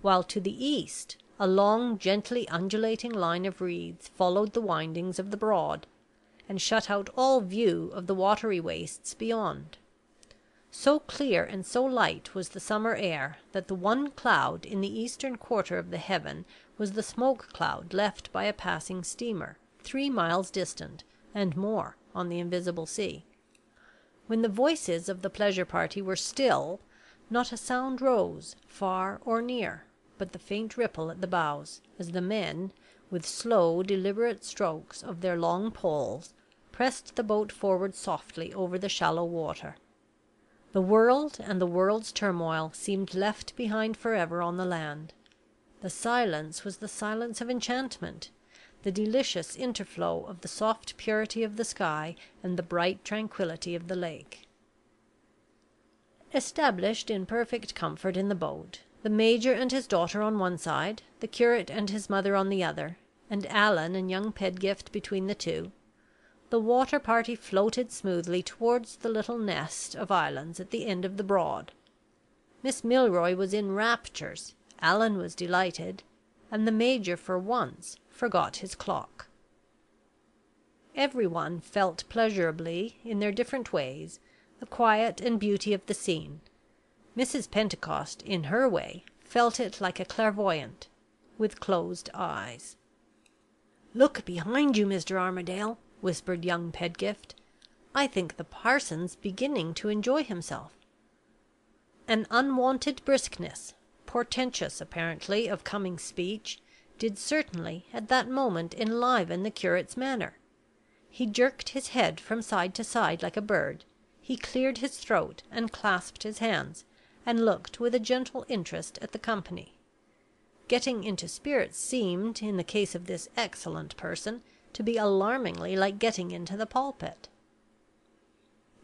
while to the east a long gently undulating line of reeds followed the windings of the Broad, and shut out all view of the watery wastes beyond. So clear and so light was the summer air that the one cloud in the eastern quarter of the heaven was the smoke cloud left by a passing steamer 3 miles distant and more on the invisible sea. When the voices of the pleasure party were still, not a sound rose, far or near, but the faint ripple at the bows, as the men, with slow deliberate strokes of their long poles, pressed the boat forward softly over the shallow water. The world and the world's turmoil seemed left behind forever on the land. The silence was the silence of enchantment, the delicious interflow of the soft purity of the sky and the bright tranquillity of the lake. Established in perfect comfort in the boat, the Major and his daughter on one side, the curate and his mother on the other, and Allan and young Pedgift between the two, the water party floated smoothly towards the little nest of islands at the end of the Broad. Miss Milroy was in raptures, Allan was delighted, and the Major for once forgot his clock. Every one felt pleasurably, in their different ways, the quiet and beauty of the scene. Mrs. Pentecost, in her way, felt it like a clairvoyant, with closed eyes. "Look behind you, Mr. Armadale," whispered young Pedgift. "I think the parson's beginning to enjoy himself." An unwonted briskness, portentous apparently of coming speech, did certainly at that moment enliven the curate's manner. He jerked his head from side to side like a bird, he cleared his throat and clasped his hands, and looked with a gentle interest at the company. Getting into spirits seemed, in the case of this excellent person, to be alarmingly like getting into the pulpit.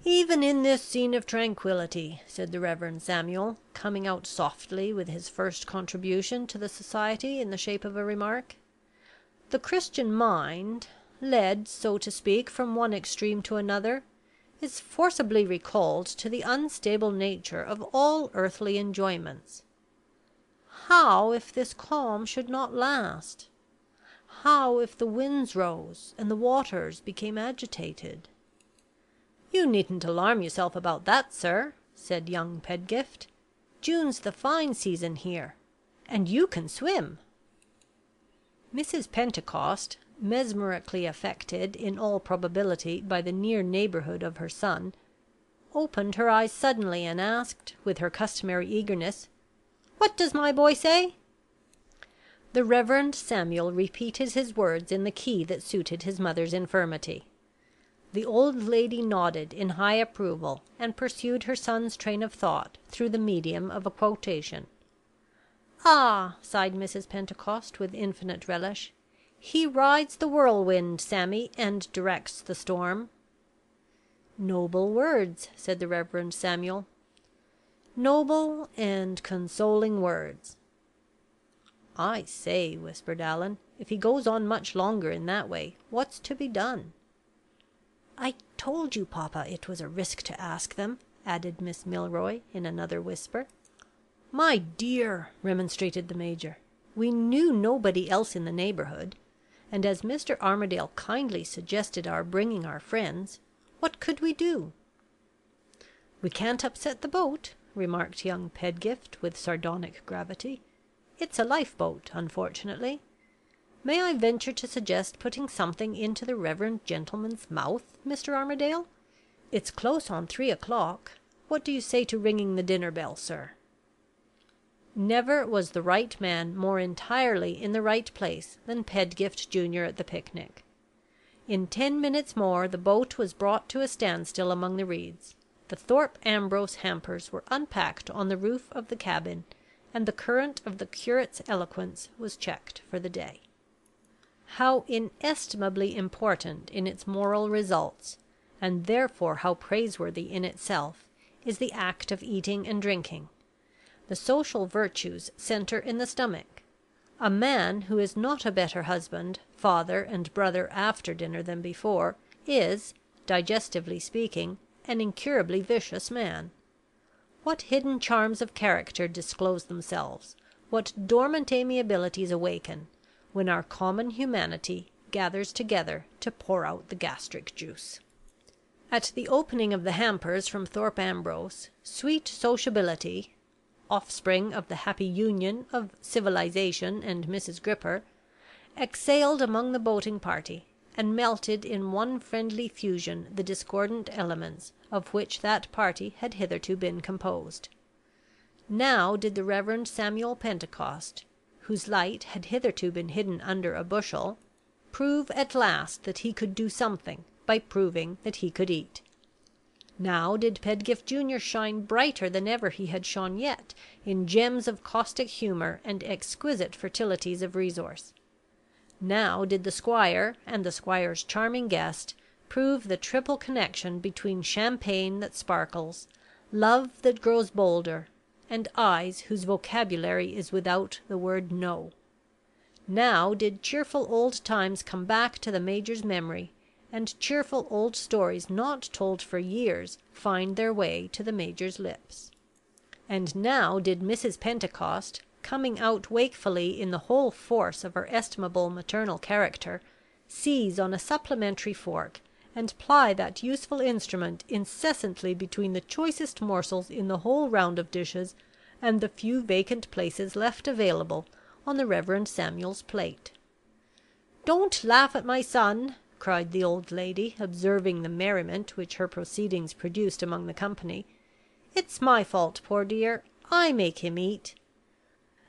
"Even in this scene of tranquillity," said the Reverend Samuel, coming out softly with his first contribution to the society in the shape of a remark, "the Christian mind, led, so to speak, from one extreme to another, is forcibly recalled to the unstable nature of all earthly enjoyments. How if this calm should not last? How if the winds rose, and the waters became agitated?" "You needn't alarm yourself about that, sir," said young Pedgift. "June's the fine season here, and you can swim." Mrs. Pentecost, mesmerically affected in all probability by the near neighborhood of her son, opened her eyes suddenly, and asked, with her customary eagerness, "What does my boy say?" The Reverend Samuel repeated his words in the key that suited his mother's infirmity. The old lady nodded in high approval, and pursued her son's train of thought through the medium of a quotation. "Ah!" sighed Mrs. Pentecost, with infinite relish, "he rides the whirlwind, Sammy, and directs the storm." "Noble words," said the Reverend Samuel. "Noble and consoling words." "I say," whispered Allan, "if he goes on much longer in that way, what's to be done?" "I told you, papa, it was a risk to ask them," added Miss Milroy, in another whisper. "My dear," remonstrated the Major, "we knew nobody else in the neighborhood; and as Mr. Armadale kindly suggested our bringing our friends, what could we do?" "We can't upset the boat," remarked young Pedgift, with sardonic gravity. "It's a lifeboat, unfortunately. May I venture to suggest putting something into the reverend gentleman's mouth, Mr. Armadale? It's close on 3 o'clock. What do you say to ringing the dinner bell, sir?" Never was the right man more entirely in the right place than Pedgift Junior at the picnic. In 10 minutes more the boat was brought to a standstill among the reeds, the Thorpe Ambrose hampers were unpacked on the roof of the cabin, and the current of the curate's eloquence was checked for the day. How inestimably important in its moral results, and therefore how praiseworthy in itself, is the act of eating and drinking. The social virtues center in the stomach. A man who is not a better husband, father, and brother after dinner than before, is, digestively speaking, an incurably vicious man. What hidden charms of character disclose themselves, what dormant amiabilities awaken when our common humanity gathers together to pour out the gastric juice. At the opening of the hampers from Thorpe Ambrose, sweet sociability, offspring of the happy union of civilization and Mrs. Gripper, exhaled among the boating party, and melted in one friendly fusion the discordant elements of which that party had hitherto been composed. Now did the Reverend Samuel Pentecost, whose light had hitherto been hidden under a bushel, prove at last that he could do something by proving that he could eat. Now did Pedgift Junior shine brighter than ever he had shone yet in gems of caustic humour and exquisite fertilities of resource. Now did the squire and the squire's charming guest prove the triple connection between champagne that sparkles, love that grows bolder, and eyes whose vocabulary is without the word no. Now did cheerful old times come back to the Major's memory, and cheerful old stories not told for years find their way to the Major's lips. And now did Mrs. Pentecost, coming out wakefully in the whole force of her estimable maternal character, seize on a supplementary fork, and ply that useful instrument incessantly between the choicest morsels in the whole round of dishes and the few vacant places left available on the Reverend Samuel's plate. "Don't laugh at my son," cried the old lady, observing the merriment which her proceedings produced among the company. "It's my fault, poor dear. I make him eat."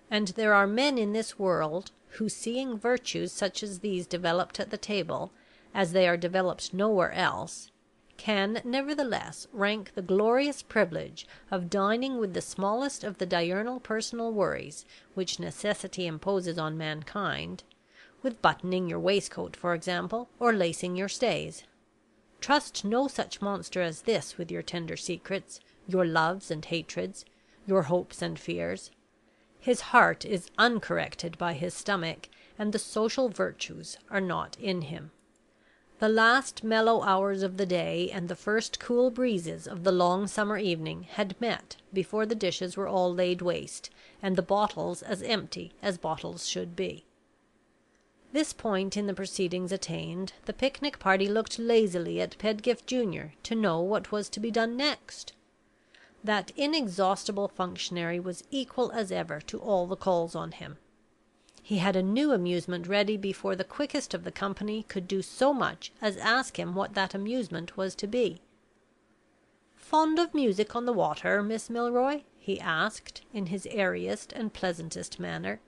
And there are men in this world who, seeing virtues such as these developed at the table, as they are developed nowhere else, can nevertheless rank the glorious privilege of dining with the smallest of the diurnal personal worries which necessity imposes on mankind, with buttoning your waistcoat, for example, or lacing your stays. Trust no such monster as this with your tender secrets, your loves and hatreds, your hopes and fears. His heart is uncorrected by his stomach, and the social virtues are not in him. The last mellow hours of the day and the first cool breezes of the long summer evening had met before the dishes were all laid waste, and the bottles as empty as bottles should be. This point in the proceedings attained, the picnic party looked lazily at Pedgift Junior to know what was to be done next. That inexhaustible functionary was equal as ever to all the calls on him. He had a new amusement ready before the quickest of the company could do so much as ask him what that amusement was to be. "Fond of music on the water, Miss Milroy?" he asked, in his airiest and pleasantest manner.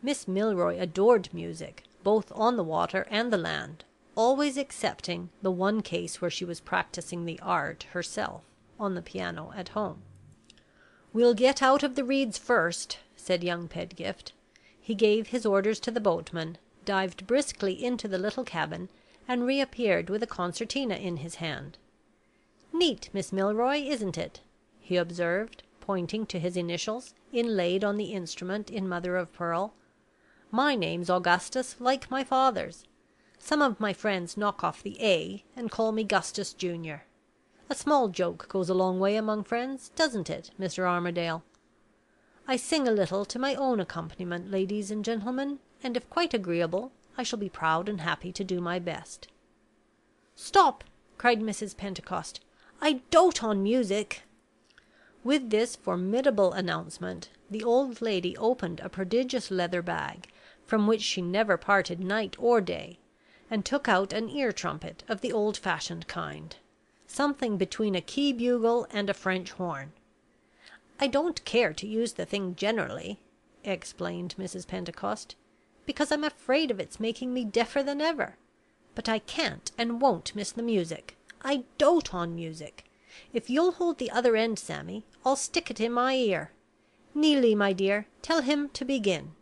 Miss Milroy adored music, both on the water and the land, always excepting the one case where she was practicing the art herself on the piano at home. "We'll get out of the reeds first," said young Pedgift. He gave his orders to the boatman, dived briskly into the little cabin, and reappeared with a concertina in his hand. "Neat, Miss Milroy, isn't it?" he observed, pointing to his initials, inlaid on the instrument in mother of pearl. "My name's Augustus, like my father's. Some of my friends knock off the A, and call me Gustus Junior. A small joke goes a long way among friends, doesn't it, Mr. Armadale? I sing a little to my own accompaniment, ladies and gentlemen, and if quite agreeable, I shall be proud and happy to do my best." "Stop!" cried Mrs. Pentecost. "I dote on music." With this formidable announcement, the old lady opened a prodigious leather bag, from which she never parted night or day, and took out an ear trumpet of the old-fashioned kind, something between a key bugle and a French horn. "I don't care to use the thing generally," explained Mrs. Pentecost, "because I'm afraid of its making me deafer than ever. But I can't and won't miss the music. I dote on music. If you'll hold the other end, Sammy, I'll stick it in my ear. Neelie, my dear, tell him to begin."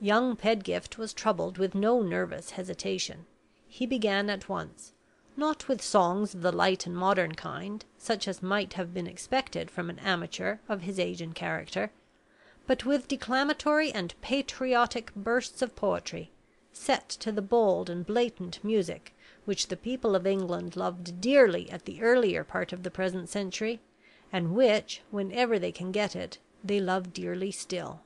Young Pedgift was troubled with no nervous hesitation. He began at once, not with songs of the light and modern kind, such as might have been expected from an amateur of his age and character, but with declamatory and patriotic bursts of poetry, set to the bold and blatant music which the people of England loved dearly at the earlier part of the present century, and which, whenever they can get it, they love dearly still.